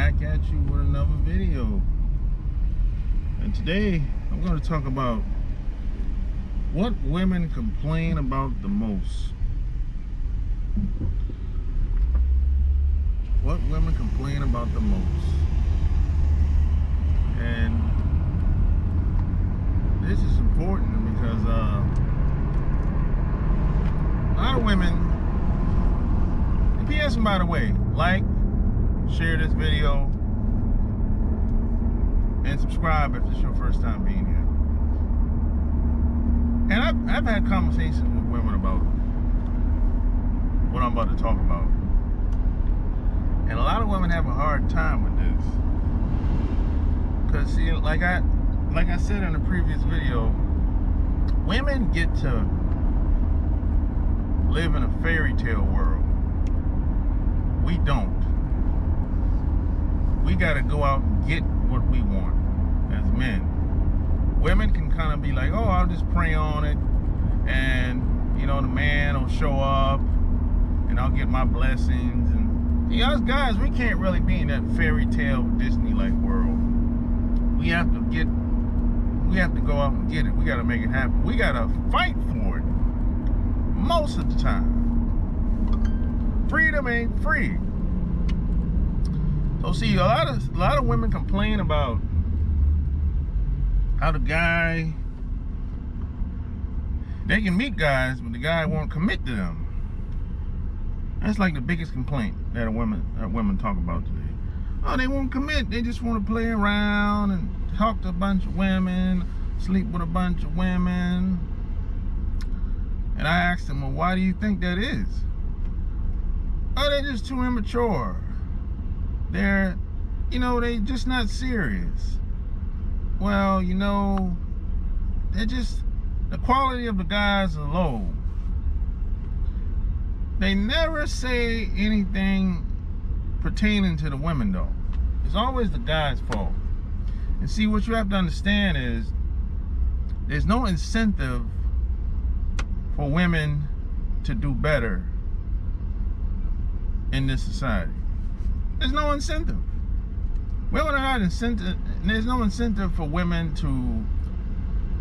back at you with another video. And today I'm going to talk about what women complain about the most. What women complain about the most. And this is important because a lot of women, and PS, by the way, like, share this video, and subscribe if it's your first time being here. And I've had conversations with women about what I'm about to talk about. And a lot of women have a hard time with this. Because see, like I said in the previous video, women get to live in a fairy tale world. We don't. We gotta go out and get what we want as men. Women can kind of be like, oh, I'll just pray on it, and you know, the man will show up and I'll get my blessings. And see, us guys, we can't really be in that fairy tale Disney-like world. We have to go out and get it. We gotta make it happen. We gotta fight for it most of the time. Freedom ain't free. So see, a lot of women complain about how the guy, they can meet guys, but the guy won't commit to them. That's like the biggest complaint that women talk about today. Oh, they won't commit. They just want to play around and talk to a bunch of women, sleep with a bunch of women. And I asked them, well, why do you think that is? Oh, they're just too immature. They're, they just not serious. Well, they're just, the quality of the guys are low. They never say anything pertaining to the women, though. It's always the guy's fault. And see, what you have to understand is there's no incentive for women to do better in this society. There's no incentive. Women are not incentive. There's no incentive for women to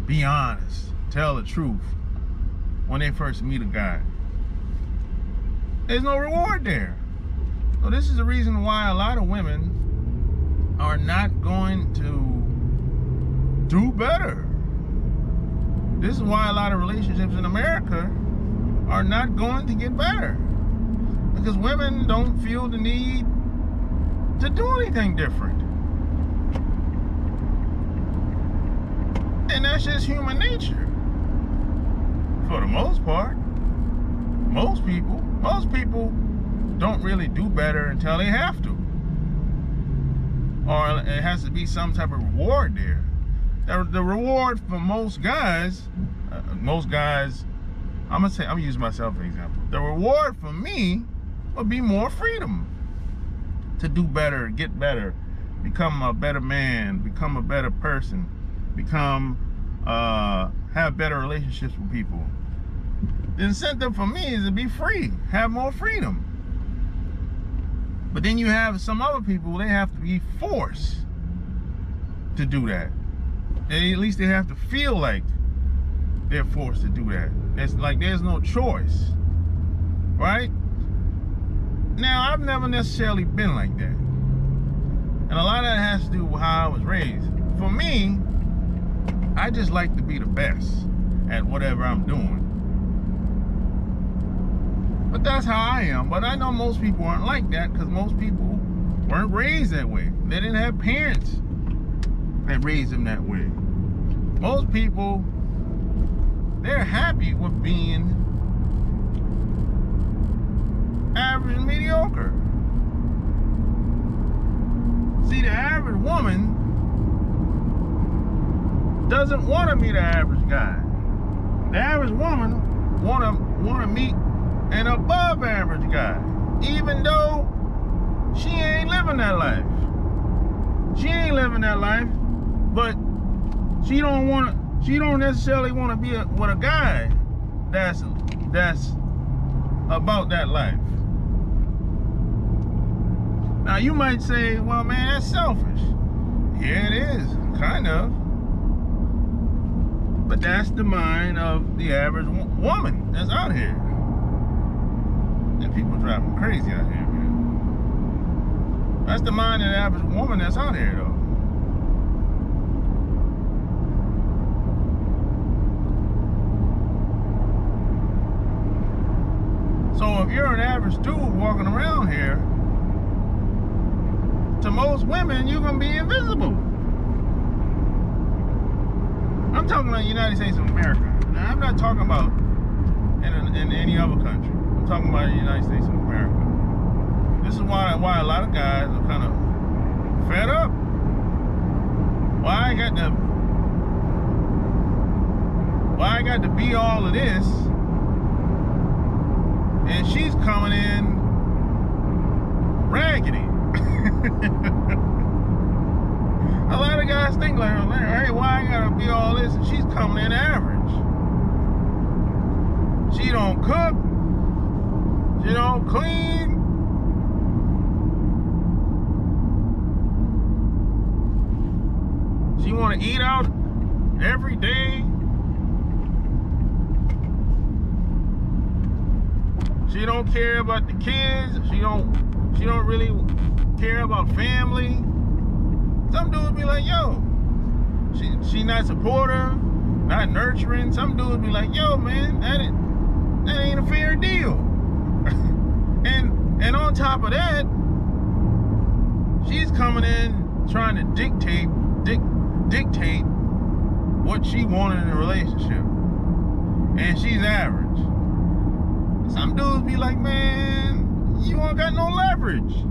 be honest, tell the truth when they first meet a guy. There's no reward there. So this is the reason why a lot of women are not going to do better. This is why a lot of relationships in America are not going to get better. Because women don't feel the need to do anything different. And that's just human nature. For the most part. Most people don't really do better until they have to. Or it has to be some type of reward there. The reward for most guys, I'm gonna use myself as an example. The reward for me would be more freedom to do better, get better, become a better man, become a better person, have better relationships with people. The incentive for me is to be free, have more freedom. But then you have some other people, they have to be forced to do that. And at least they have to feel like they're forced to do that. It's like there's no choice, right? Now, I've never necessarily been like that. And a lot of that has to do with how I was raised. For me, I just like to be the best at whatever I'm doing. But that's how I am. But I know most people aren't like that because most people weren't raised that way. They didn't have parents that raised them that way. Most people, they're happy with being average and mediocre. See, the average woman doesn't want to meet the average guy. The average woman want to meet an above average guy, even though she ain't living that life. She ain't living that life, but she don't necessarily want to be with a guy that's about that life. Now you might say, well, man, that's selfish. Yeah, it is, kind of. But that's the mind of the average woman that's out here. And people drive me crazy out here, man. That's the mind of the average woman that's out here, though. So if you're an average dude walking around here, to most women, you're going to be invisible. I'm talking about the United States of America. Now, I'm not talking about in any other country. I'm talking about the United States of America. This is why a lot of guys are kind of fed up. Why I got to be all of this, and she's coming in raggedy. A lot of guys think like, hey, why I gotta be all this? And she's coming in average. She don't cook. She don't clean. She wanna eat out every day. She don't care about the kids. She don't really care about family. Some dudes be like, yo, she not supportive, not nurturing. Some dudes be like, yo, man, that ain't a fair deal. and on top of that, she's coming in trying to dictate what she wanted in a relationship, and she's average. Some dudes be like, man, you ain't got no leverage.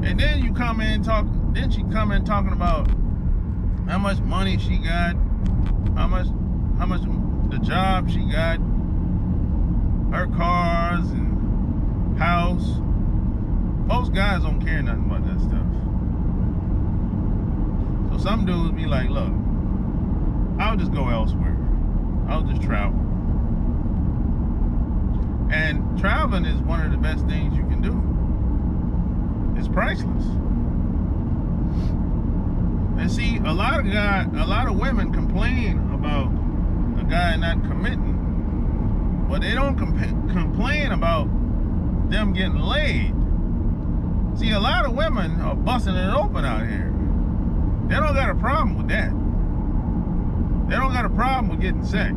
And then you come in then she come in talking about how much money she got, how much the job she got, her cars and house. Most guys don't care nothing about that stuff. So some dudes be like, look, I'll just go elsewhere. I'll just travel. And traveling is one of the best things you can do. It's priceless. And see, a lot of women complain about a guy not committing, but they don't complain about them getting laid. See, a lot of women are busting it open out here. They don't got a problem with that. They don't got a problem with getting sex.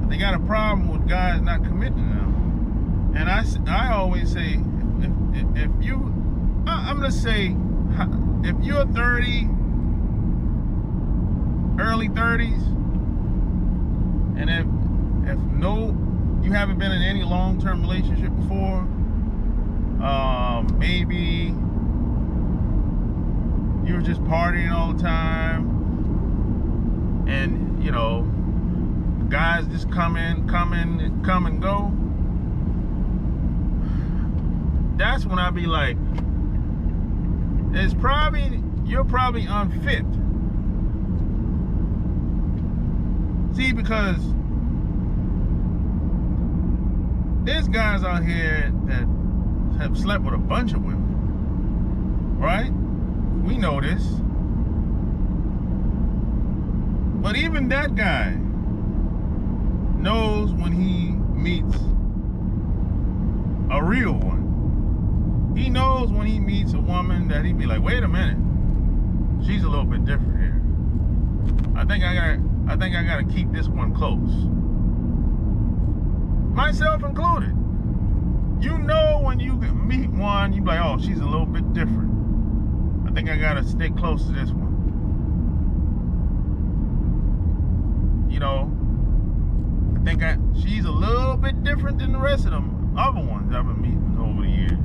But they got a problem with guys not committing to them. And I always say, if you, I'm gonna say, if you're 30, early 30s, and if you haven't been in any long-term relationship before, maybe you were just partying all the time, and you know, guys just come and go. That's when I be like, you're probably unfit. See, because there's guys out here that have slept with a bunch of women, right? We know this. But even that guy knows when he meets a real one. He knows when he meets a woman that he'd be like, wait a minute, she's a little bit different here. I think I gotta keep this one close. Myself included. You know when you meet one, you be like, oh, she's a little bit different. I think I gotta stay close to this one. You know, she's a little bit different than the rest of them other ones I've been meeting over the years.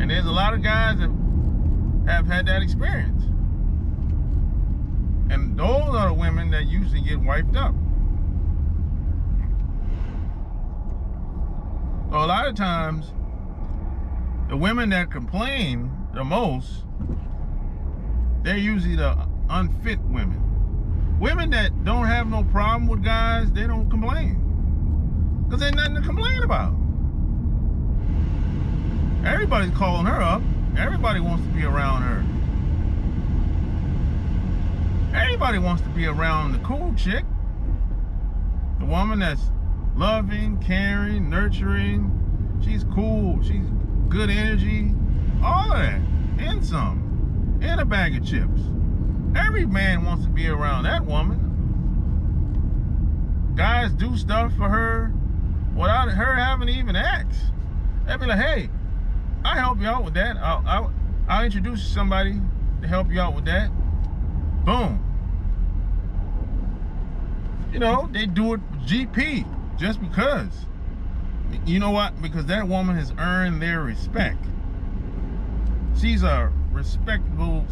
And there's a lot of guys that have had that experience. And those are the women that usually get wiped up. So a lot of times, the women that complain the most, they're usually the unfit women. Women that don't have no problem with guys, they don't complain. Because there's nothing to complain about. Everybody's calling her up. Everybody wants to be around her. Everybody wants to be around the cool chick. The woman that's loving, caring, nurturing. She's cool. She's good energy. All of that. And some. And a bag of chips. Every man wants to be around that woman. Guys do stuff for her without her having to even ask. They'd be like, hey, I'll help you out with that. I'll introduce you to somebody to help you out with that. Boom. You know, they do it with GP just because. You know what? Because that woman has earned their respect. She's a respectable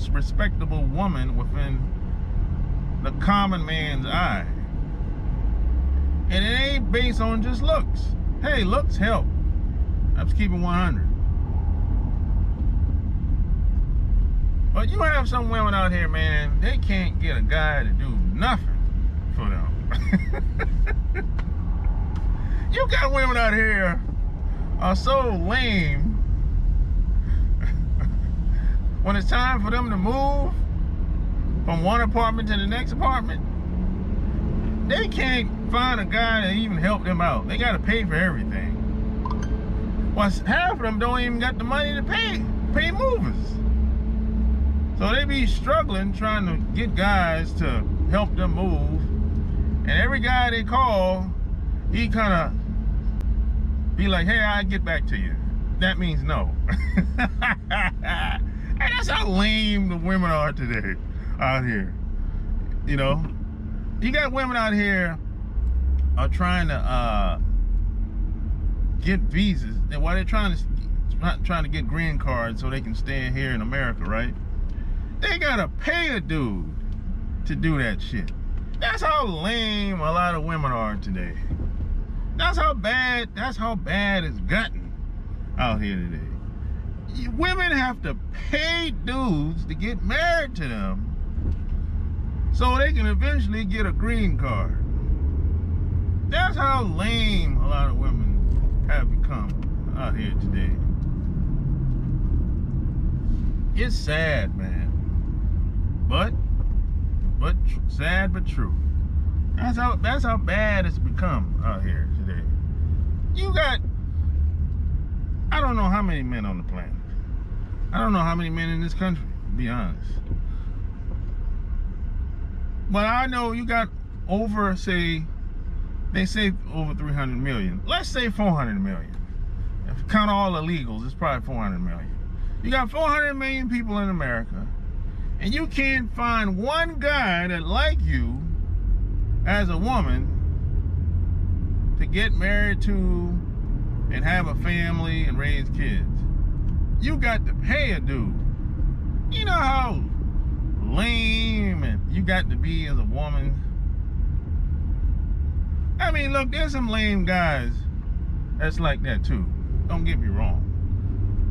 woman within the common man's eye. And it ain't based on just looks. Hey, looks help. I'm just keeping 100. But you have some women out here, man, they can't get a guy to do nothing for them. You got women out here are so lame. When it's time for them to move from one apartment to the next apartment, they can't find a guy to even help them out. They got to pay for everything. Well, half of them don't even got the money to pay movers. So they be struggling trying to get guys to help them move. And every guy they call, he kind of be like, hey, I'll get back to you. That means no. And that's how lame the women are today out here. You know, you got women out here are trying to get visas, and while they're trying to get green cards so they can stay here in America, right? They gotta pay a dude to do that shit. That's how lame a lot of women are today. That's how bad it's gotten out here today. Women have to pay dudes to get married to them so they can eventually get a green card. That's how lame a lot of women have become out here today. It's sad, man. But sad but true. That's how bad it's become out here today. You got, I don't know how many men on the planet. I don't know how many men in this country, to be honest. But I know you got over, say, they say over 300 million. Let's say 400 million. If you count all illegals, it's probably 400 million. You got 400 million people in America, and you can't find one guy that like you as a woman to get married to and have a family and raise kids. You got to pay a dude. You know how lame and you got to be as a woman? I mean, look, there's some lame guys that's like that too. Don't get me wrong.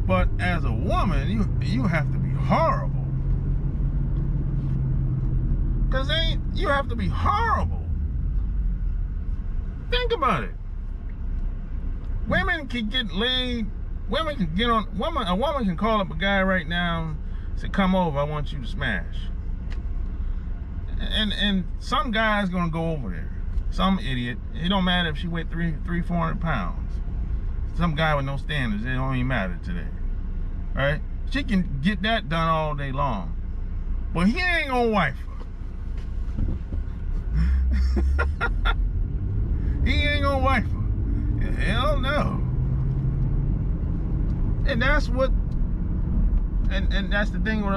But as a woman, you have to be horrible. Cause you have to be horrible. Think about it. Women can get laid. Women can get on. A woman can call up a guy right now, say, "Come over, I want you to smash." And some guy's gonna go over there. Some idiot. It don't matter if she weighed 400 pounds. Some guy with no standards. It don't even matter today, right? She can get that done all day long, but he ain't gonna wife her. He ain't gonna wife her. Hell no. And that's what, and that's the thing with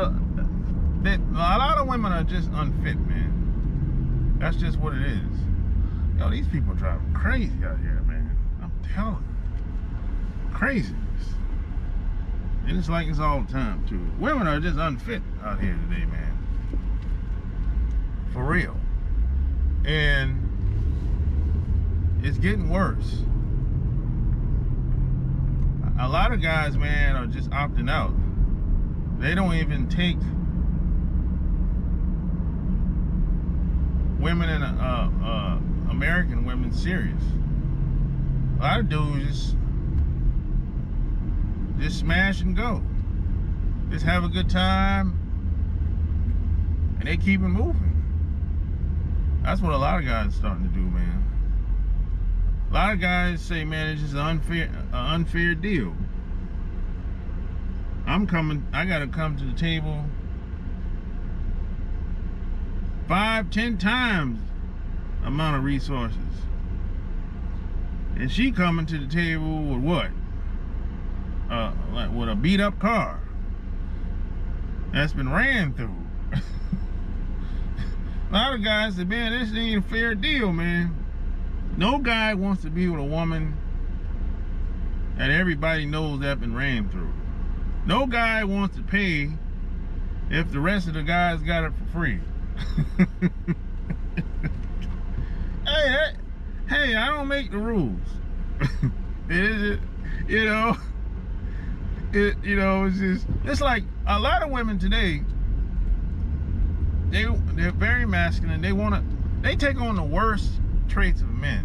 that a lot of women are just unfit, man. That's just what it is. Yo, these people drive crazy out here, man. I'm telling you. Craziness. And it's like it's all the time, too. Women are just unfit out here today, man. For real. And it's getting worse. A lot of guys, man, are just opting out. They don't even take women and American women serious. A lot of dudes just smash and go. Just have a good time, and they keep it moving. That's what a lot of guys are starting to do, man. A lot of guys say, man, it's just an unfair deal. I gotta come to the table 5-10 times amount of resources. And she coming to the table with what? Like with a beat up car that's been ran through. A lot of guys say, man, this ain't a fair deal, man. No guy wants to be with a woman that everybody knows that been ran through. No guy wants to pay if the rest of the guys got it for free. Hey, I don't make the rules. It's like a lot of women today. They're very masculine. They take on the worst traits of men.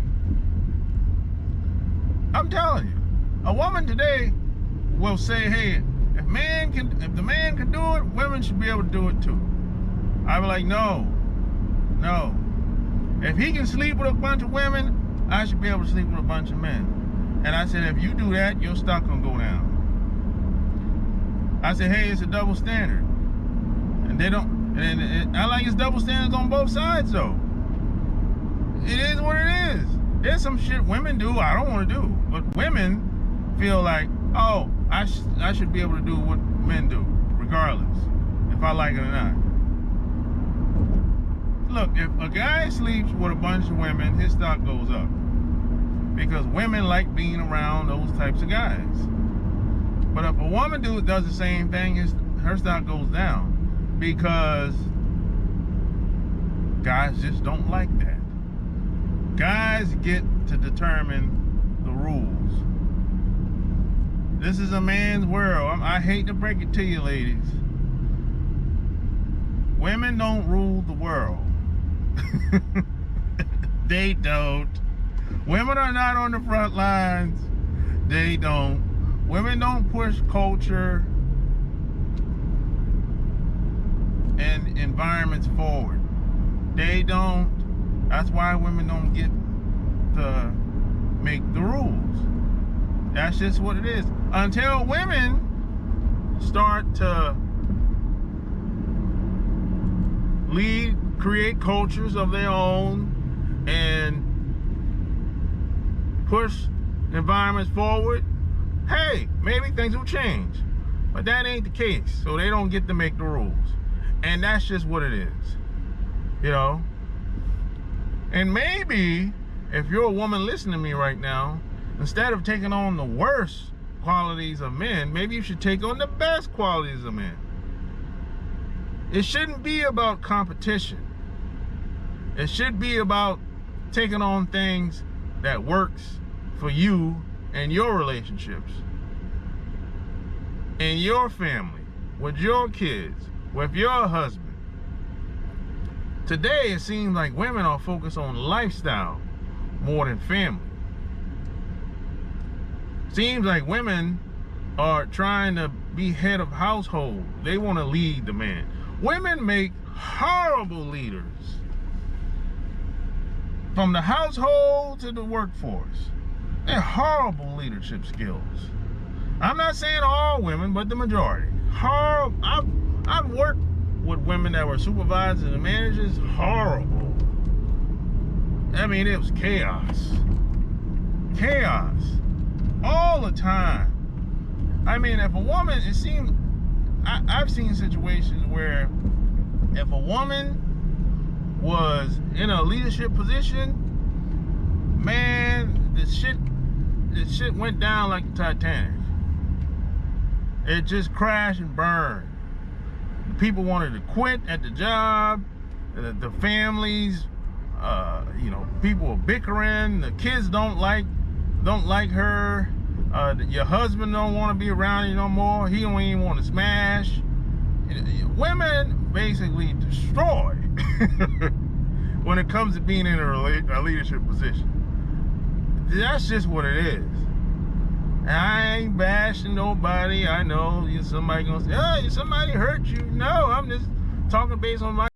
I'm telling you, a woman today will say, hey, if the man can do it, women should be able to do it too. I be like, no. If he can sleep with a bunch of women, I should be able to sleep with a bunch of men. And I said, if you do that, your stock gonna go down. I said, hey, it's a double standard. And they don't, and I like it's double standards on both sides though. It is what it is. There's some shit women do I don't want to do. But women feel like, oh, I should be able to do what men do, regardless, if I like it or not. Look, if a guy sleeps with a bunch of women, his stock goes up. Because women like being around those types of guys. But if a woman does the same thing, her stock goes down. Because guys just don't like that. Guys get to determine the rules. This is a man's world. I hate to break it to you, ladies. Women don't rule the world. They don't. Women are not on the front lines. They don't. Women don't push culture and environments forward. They don't. That's why women don't get to make the rules. That's just what it is. Until women start to lead, create cultures of their own, and push environments forward, hey, maybe things will change. But that ain't the case. So they don't get to make the rules. And that's just what it is. You know? And maybe if you're a woman listening to me right now, instead of taking on the worst qualities of men, maybe you should take on the best qualities of men. It shouldn't be about competition. It should be about taking on things that works for you and your relationships, in your family, with your kids, with your husband. Today, it seems like women are focused on lifestyle more than family. Seems like women are trying to be head of household. They want to lead the man. Women make horrible leaders. From the household to the workforce. They're horrible leadership skills. I'm not saying all women, but the majority. I've worked with women that were supervisors and managers. Horrible. I mean, it was chaos. Chaos. All the time. I mean, if a woman, it seems, I've seen situations where if a woman was in a leadership position, man, the shit went down like the Titanic. It just crashed and burned. People wanted to quit at the job. The families, people were bickering. The kids don't like her. Your husband don't want to be around you no more. He don't even want to smash. Women basically destroy when it comes to being in a leadership position. that's just what it is. And I ain't bashing nobody. I know somebody gonna say, "Oh, somebody hurt you." No, I'm just talking based on my